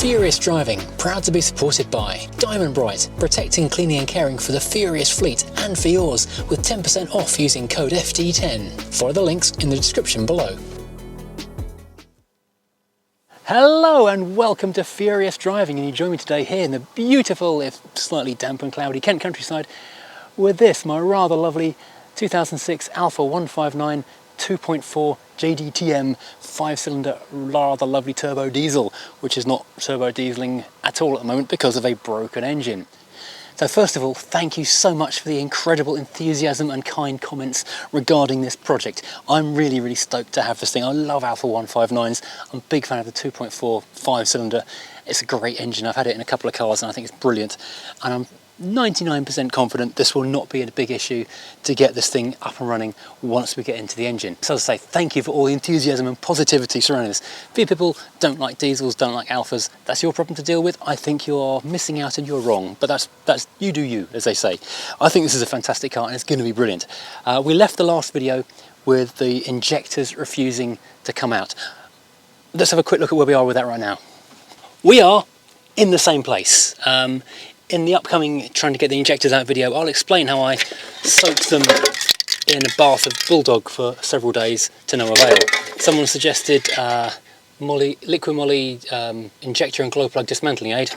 Furious Driving, proud to be supported by Diamond Bright, protecting, cleaning and caring for the Furious fleet and for yours, with 10% off using code FD10. Follow the links in the description below. Hello and welcome to Furious Driving, and you join me today here in the beautiful, if slightly damp and cloudy, Kent countryside with this, my rather lovely 2006 Alfa 159 2.4 JDTM 5-cylinder rather lovely turbo diesel, which is not turbo dieseling at all at the moment because of a broken engine. So first of all, thank you so much for the incredible enthusiasm and kind comments regarding this project. I'm really stoked to have this thing. I love Alfa 159s. I'm a big fan of the 2.4 5-cylinder. It's a great engine. I've had it in a couple of cars and I think it's brilliant. And I'm 99% confident this will not be a big issue to get this thing up and running once we get into the engine. So as I say, thank you for all the enthusiasm and positivity surrounding this. Few people don't like diesels, don't like Alfas. That's your problem to deal with. I think you are missing out and you're wrong, but that's you do you, as they say. I think this is a fantastic car and it's going to be brilliant. We left the last video with the injectors refusing to come out. Let's have a quick look at where we are with that right now. We are in the same place. In the upcoming trying to get the injectors out video, I'll explain how I soaked them in a bath of Bulldog for several days to no avail. Someone suggested liquid moly injector and glow plug dismantling aid.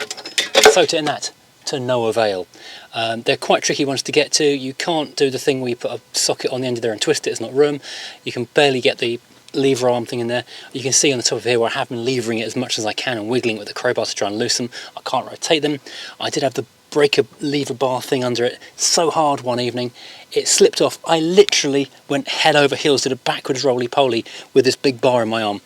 Soaked it in that to no avail. They're quite tricky ones to get to. You can't do the thing where you put a socket on the end of there and twist it, there's not room. You can barely get the lever arm thing in there. You can see on the top of here where I have been levering it as much as I can and wiggling with the crowbar to try and loosen them. I can't rotate them. I did have the breaker lever bar thing under it so hard one evening it slipped off. I literally went head over heels, did a backwards roly-poly with this big bar in my arm.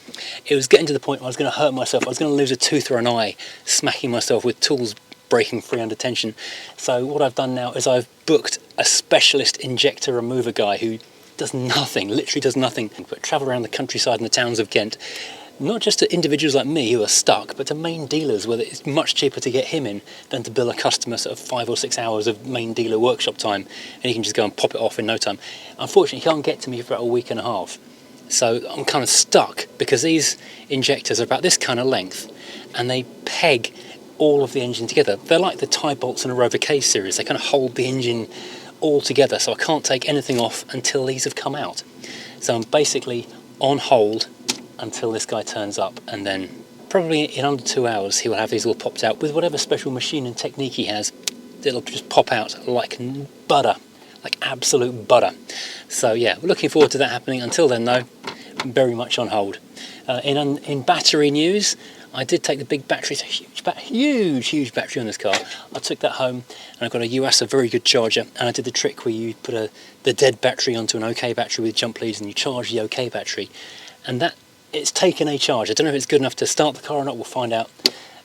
It was getting to the point where I was going to hurt myself. I was going to lose a tooth or an eye smacking myself with tools breaking free under tension. So what I've done now is I've booked a specialist injector remover guy who does nothing, literally does nothing, but travel around the countryside and the towns of Kent, not just to individuals like me who are stuck, but to main dealers where it's much cheaper to get him in than to bill a customer sort of 5 or 6 hours of main dealer workshop time, and he can just go and pop it off in no time. Unfortunately, he can't get to me for about a week and a half, so I'm kind of stuck because these injectors are about this kind of length and they peg all of the engine together. They're like the tie bolts in a Rover K series. They kind of hold the engine all together, so I can't take anything off until these have come out. So I'm basically on hold until this guy turns up, and then probably in under 2 hours he will have these all popped out with whatever special machine and technique he has. It'll just pop out like butter, like absolute butter. So yeah, we're looking forward to that happening. Until then though, very much on hold. In battery news, I did take the big battery. It's a huge battery on this car. I took that home and I've got a US, a very good charger, and I did the trick where you put the dead battery onto an OK battery with jump leads and you charge the OK battery, and that it's taken a charge. I don't know if it's good enough to start the car or not. We'll find out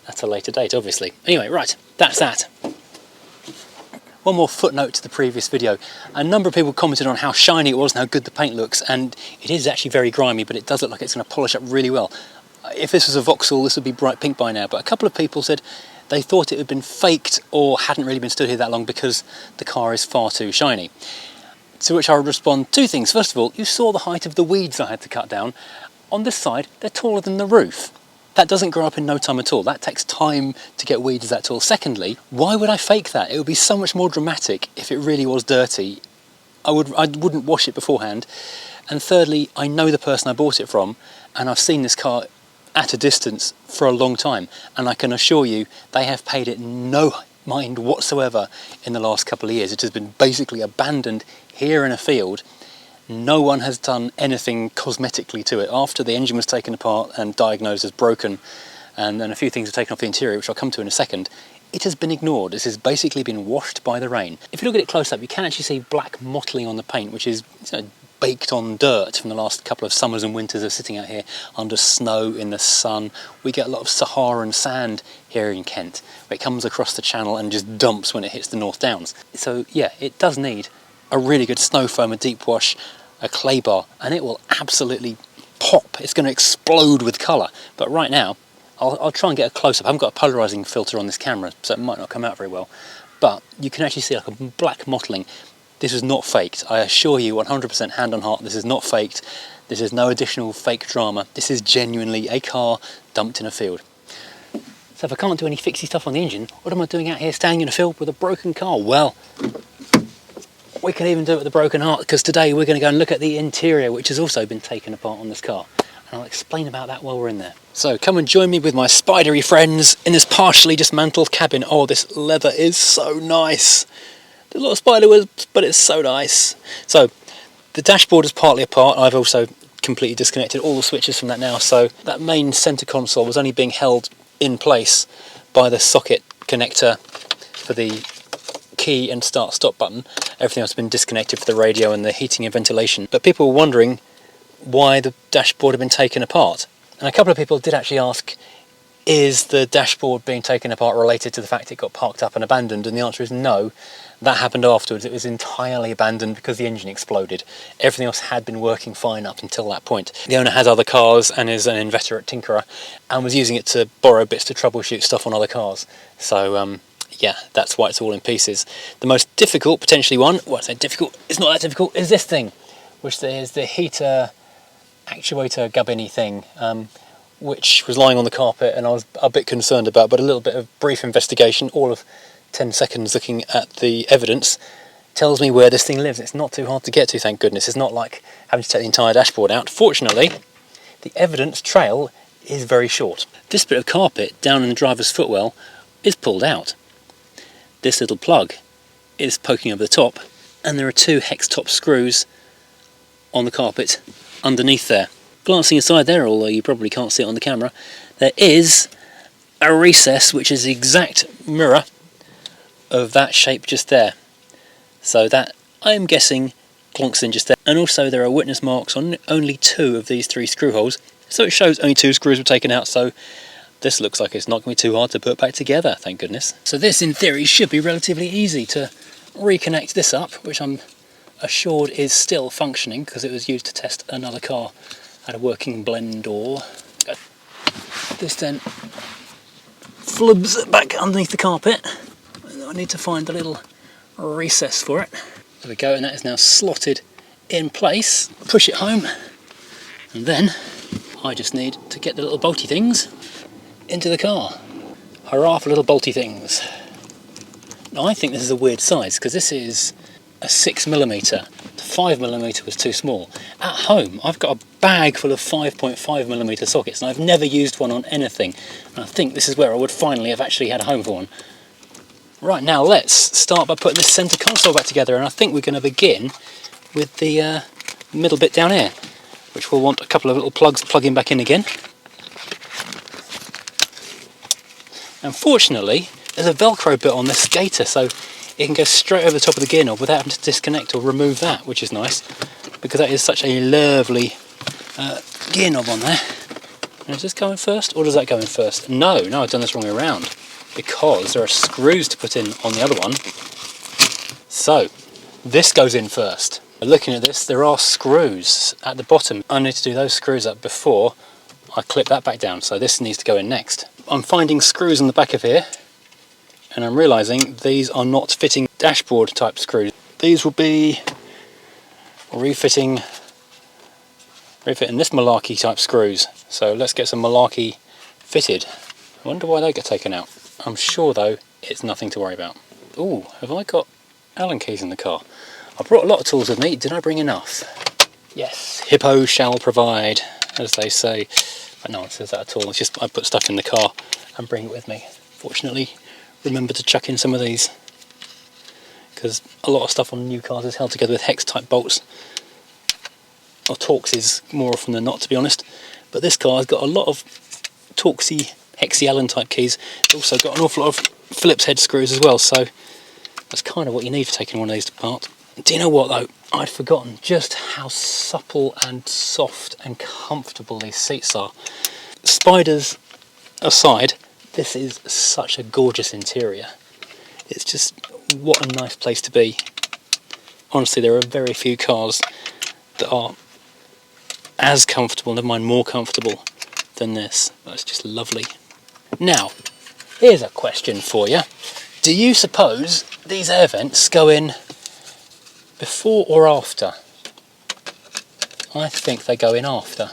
at a later date, obviously. Anyway, right, that's that. One more footnote to the previous video. A number of people commented on how shiny it was and how good the paint looks, and it is actually very grimy, but it does look like it's going to polish up really well. If this was a Vauxhall, this would be bright pink by now, but a couple of people said they thought it had been faked or hadn't really been stood here that long because the car is far too shiny. To which I would respond two things. First of all, you saw the height of the weeds I had to cut down. On this side, they're taller than the roof. That doesn't grow up in no time at all. That takes time to get weeds that tall. Secondly, why would I fake that? It would be so much more dramatic if it really was dirty. I wouldn't wash it beforehand. And thirdly, I know the person I bought it from, and I've seen this car at a distance for a long time, and I can assure you they have paid it no mind whatsoever in the last couple of years. It has been basically abandoned here in a field. No one has done anything cosmetically to it. After the engine was taken apart and diagnosed as broken, and then a few things were taken off the interior, which I'll come to in a second, it has been ignored. This has basically been washed by the rain. If you look at it close up, you can actually see black mottling on the paint, which is baked on dirt from the last couple of summers and winters of sitting out here under snow in the sun. We get a lot of Saharan sand here in Kent, where it comes across the channel and just dumps when it hits the North Downs. So yeah, it does need a really good snow foam, a deep wash, a clay bar, and it will absolutely pop. It's going to explode with colour. But right now, I'll try and get a close-up. I haven't got a polarising filter on this camera, so it might not come out very well. But you can actually see like a black mottling. This is not faked. I assure you 100% hand on heart, this is not faked. This is no additional fake drama. This is genuinely a car dumped in a field. So So if I can't do any fixie stuff on the engine, what am I doing out here standing in a field with a broken car? Well, we can even do it with a broken heart, because today we're going to go and look at the interior, which has also been taken apart on this car. And I'll explain about that while we're in there. So come and join me with my spidery friends in this partially dismantled cabin. Oh, this leather is so nice. There's a lot of spider webs, but it's so nice. So the dashboard is partly apart. I've also completely disconnected all the switches from that now. So that main centre console was only being held in place by the socket connector for the key and start-stop button. Everything else has been disconnected for the radio and the heating and ventilation. But people were wondering why the dashboard had been taken apart. And a couple of people did actually ask, is the dashboard being taken apart related to the fact it got parked up and abandoned? And the answer is no. That happened afterwards. It was entirely abandoned because the engine exploded. Everything else had been working fine up until that point. The owner has other cars and is an inveterate tinkerer and was using it to borrow bits to troubleshoot stuff on other cars. So yeah, that's why it's all in pieces. The most difficult, potentially one, well I say difficult, it's not that difficult, is this thing, which is the heater actuator gubbiny thing, which was lying on the carpet and I was a bit concerned about, but a little bit of brief investigation, all of 10 seconds looking at the evidence, tells me where this thing lives. It's not too hard to get to, thank goodness. It's not like having to take the entire dashboard out. Fortunately, the evidence trail is very short. This bit of carpet down in the driver's footwell is pulled out. This little plug is poking over the top, and there are two hex top screws on the carpet underneath there. Glancing aside there, although you probably can't see it on the camera, there is a recess which is the exact mirror of that shape just there. So that, I am guessing, clonks in just there. And also there are witness marks on only 2 of these 3 screw holes, so it shows only 2 screws were taken out, so this looks like it's not going to be too hard to put back together, thank goodness. So this, in theory, should be relatively easy to reconnect this up, which I'm assured is still functioning because it was used to test another car at a working blend door. This then flubs back underneath the carpet. I need to find a little recess for it. There we go, and that is now slotted in place. Push it home, and then I just need to get the little bolty things into the car. Hurrah for little bolty things. Now I think this is a weird size because this is a 6mm. The 5mm was too small. At home I've got a bag full of 5.5mm sockets and I've never used one on anything. And I think this is where I would finally have actually had a home for one. Right, now let's start by putting this centre console back together, and I think we're going to begin with the middle bit down here, which will want a couple of little plugs plugging back in again. Unfortunately, there's a Velcro bit on this gator, so it can go straight over the top of the gear knob without having to disconnect or remove that, which is nice, because that is such a lovely gear knob on there. Now, does this go in first, or does that go in first? No, I've done this wrong way around, because there are screws to put in on the other one. So, this goes in first. Looking at this, there are screws at the bottom. I need to do those screws up before I clip that back down, so this needs to go in next. I'm finding screws on the back of here, and I'm realising these are not fitting dashboard type screws. These will be refitting this malarkey type screws. So let's get some malarkey fitted. I wonder why they get taken out. I'm sure though it's nothing to worry about. Ooh, have I got Allen keys in the car? I brought a lot of tools with me. Did I bring enough? Yes, Hippo shall provide, as they say. But no one says that at all. It's just I put stuff in the car and bring it with me. Fortunately, remember to chuck in some of these, because a lot of stuff on new cars is held together with hex type bolts, or Torxes more often than not, to be honest. But this car has got a lot of Torxy hexy Allen type keys. It's also got an awful lot of Phillips head screws as well, so that's kind of what you need for taking one of these apart. Do you know what though? I'd forgotten just how supple and soft and comfortable these seats are. Spiders aside, this is such a gorgeous interior. It's just, what a nice place to be. Honestly, there are very few cars that are as comfortable, never mind more comfortable, than this. That's just lovely. Now, here's a question for you. Do you suppose these air vents go in before or after? I think they go in after.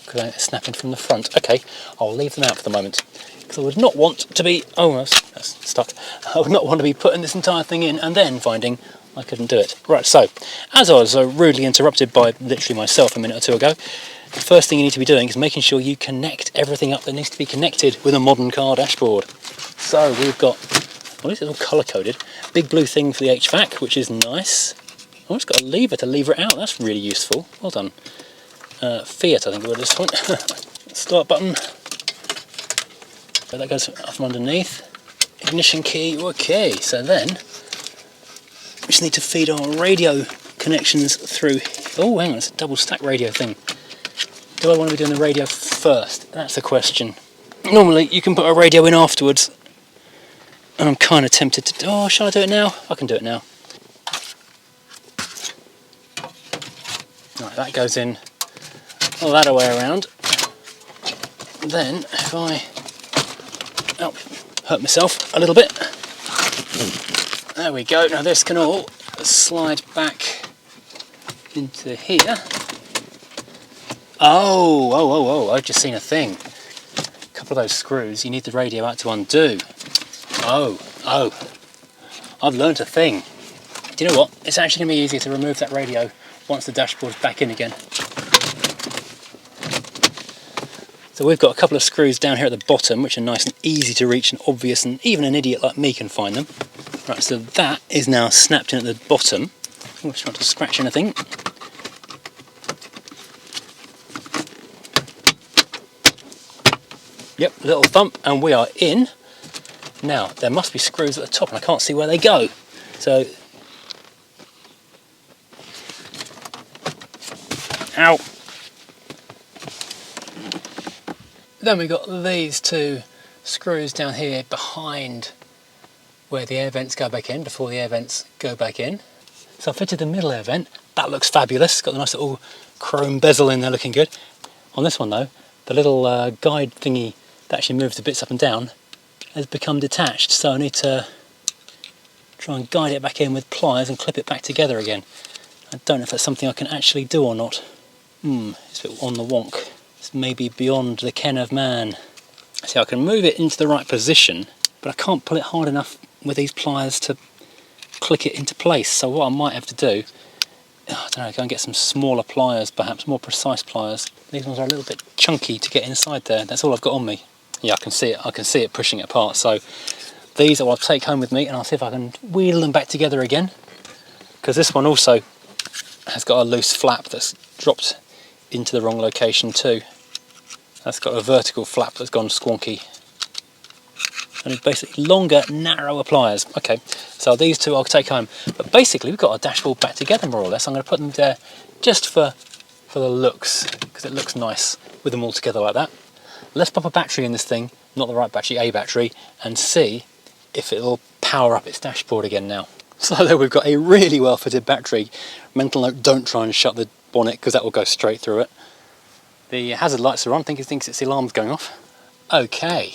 because it's snapping from the front. Okay, I'll leave them out for the moment, because I would not want to be, oh, that's stuck. I would not want to be putting this entire thing in and then finding I couldn't do it. Right, so, as I was rudely interrupted by literally myself a minute or two ago, the first thing you need to be doing is making sure you connect everything up that needs to be connected with a modern car dashboard. So we've got, well, this is all colour-coded, big blue thing for the HVAC, which is nice. Oh, it's got a lever to lever it out, that's really useful. Well done. Fiat, I think it was this one. Start button. So that goes up from underneath. Ignition key, okay, so then we just need to feed our radio connections through. Oh, hang on, it's a double stack radio thing. Do I want to be doing the radio first? That's the question. Normally you can put a radio in afterwards, and I'm kind of tempted to, oh, shall I do it now? I can do it now. Right, that goes in all that way around. Then if I hurt myself a little bit, there we go. Now this can all slide back into here. Oh, I've just seen a thing. A couple of those screws, you need the radio out to undo. Oh, I've learnt a thing. Do you know what? It's actually going to be easier to remove that radio once the dashboard's back in again. So we've got a couple of screws down here at the bottom, which are nice and easy to reach and obvious, and even an idiot like me can find them. Right, so that is now snapped in at the bottom. I'm just trying to scratch anything. Yep, little thump, and we are in. Now, there must be screws at the top, and I can't see where they go. So, ow. Then we've got these two screws down here behind where the air vents go back in, before the air vents go back in. So I fitted the middle air vent. That looks fabulous. It's got the nice little chrome bezel in there, looking good. On this one though, the little guide thingy that actually moves the bits up and down has become detached, so I need to try and guide it back in with pliers and clip it back together again. I don't know if that's something I can actually do or not. It's a bit on the wonk. It's maybe beyond the ken of man. See, I can move it into the right position, but I can't pull it hard enough with these pliers to click it into place. So what I might have to do, I don't know, go and get some smaller pliers, perhaps more precise pliers. These ones are a little bit chunky to get inside there. That's all I've got on me. Yeah, I can see it pushing it apart. So these I'll take home with me, and I'll see if I can wheel them back together again, because this one also has got a loose flap that's dropped into the wrong location too. That's got a vertical flap that's gone squonky. And basically longer, narrower pliers. Okay, so these two I'll take home. But basically we've got our dashboard back together more or less. I'm going to put them there just for the looks, because it looks nice with them all together like that. Let's pop a battery in this thing, not the right battery, a battery, and see if it'll power up its dashboard again now. So there we've got a really well fitted battery. Mental note, don't try and shut the bonnet because that will go straight through it. The hazard lights are on, I think it thinks its alarm's going off. Okay.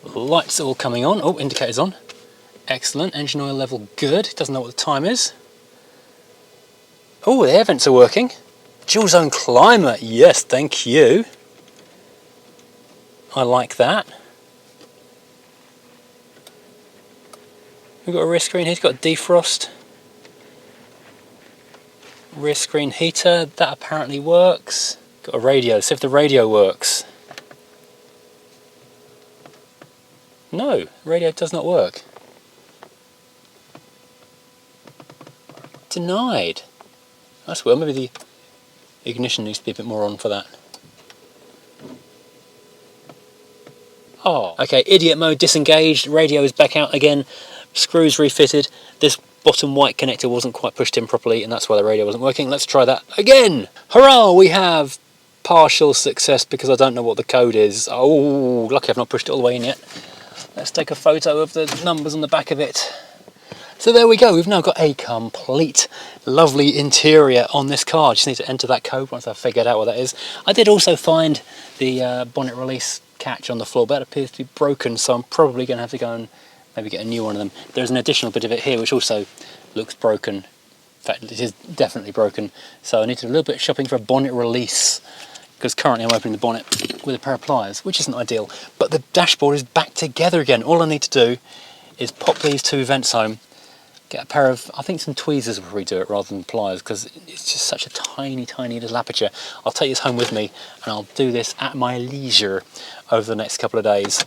Lights are all coming on. Oh, indicator's on. Excellent. Engine oil level good. Doesn't know what the time is. Oh, the air vents are working. Dual zone climate. Yes, thank you. I like that. We've got a rear screen here. It's got a defrost. Rear screen heater. That apparently works. Got a radio. See if the radio works. No, radio does not work. Denied. That's weird. Maybe the ignition needs to be a bit more on for that. Oh, okay, idiot mode disengaged, radio is back out again, screws refitted. This bottom white connector wasn't quite pushed in properly, and that's why the radio wasn't working. Let's try that again. Hurrah, we have partial success because I don't know what the code is. Oh, lucky I've not pushed it all the way in yet. Let's take a photo of the numbers on the back of it. So there we go, we've now got a complete lovely interior on this car. I just need to enter that code once I've figured out what that is. I did also find the bonnet release catch on the floor, but it appears to be broken, so I'm probably going to have to go and maybe get a new one of them. There's an additional bit of it here which also looks broken. fact, it is definitely broken. So I need to do a little bit of shopping for a bonnet release, because currently I'm opening the bonnet with a pair of pliers, which isn't ideal. But the dashboard is back together again. All I need to do is pop these two vents home, get a pair of, I think some tweezers will probably do it rather than pliers, because it's just such a tiny, tiny little aperture. I'll take this home with me and I'll do this at my leisure over the next couple of days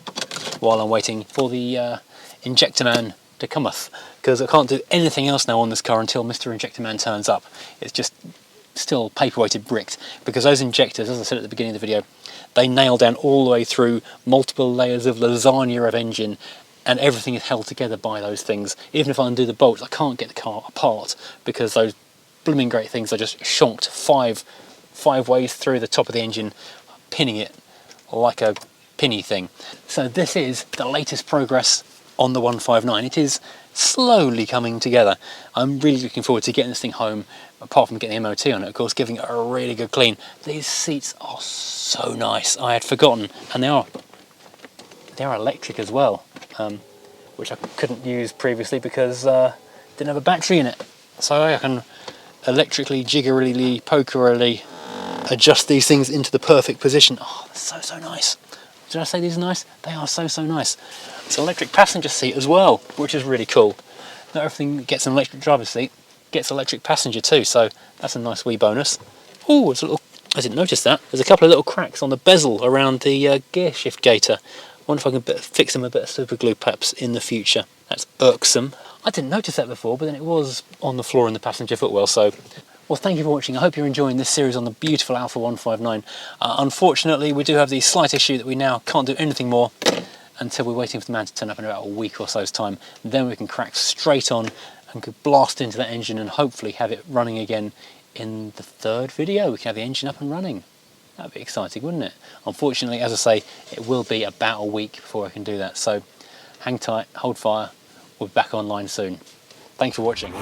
while I'm waiting for the injector man to cometh, because I can't do anything else now on this car until Mr. Injector Man turns up. It's just still paperweighted bricked, because those injectors, as I said at the beginning of the video, they nail down all the way through multiple layers of lasagna of engine, and everything is held together by those things. Even if I undo the bolts, I can't get the car apart, because those blooming great things are just shonked five ways through the top of the engine, pinning it like a pinny thing. So this is the latest progress on the 159. It is slowly coming together. I'm really looking forward to getting this thing home, apart from getting the MOT on it, of course, giving it a really good clean. These seats are so nice. I had forgotten, and they are electric as well, which I couldn't use previously because didn't have a battery in it. So I can electrically, jiggerily, pokerily adjust these things into the perfect position. Oh, that's so nice. Did I say these are nice? They are so nice. It's an electric passenger seat as well, which is really cool. Not everything that gets an electric driver's seat gets electric passenger too, so that's a nice wee bonus. Oh, it's a little, I didn't notice that. There's a couple of little cracks on the bezel around the gear shift gaiter. I wonder if I can fix them a bit of super glue perhaps in the future. That's irksome. I didn't notice that before, but then it was on the floor in the passenger footwell, so... Well, thank you for watching. I hope you're enjoying this series on the beautiful Alfa 159. Unfortunately, we do have the slight issue that we now can't do anything more until we're waiting for the man to turn up in about a week or so's time. Then we can crack straight on and could blast into that engine and hopefully have it running again in the third video. We can have the engine up and running. That'd be exciting, wouldn't it? Unfortunately, as I say, it will be about a week before I can do that. So hang tight, hold fire. We'll be back online soon. Thanks for watching.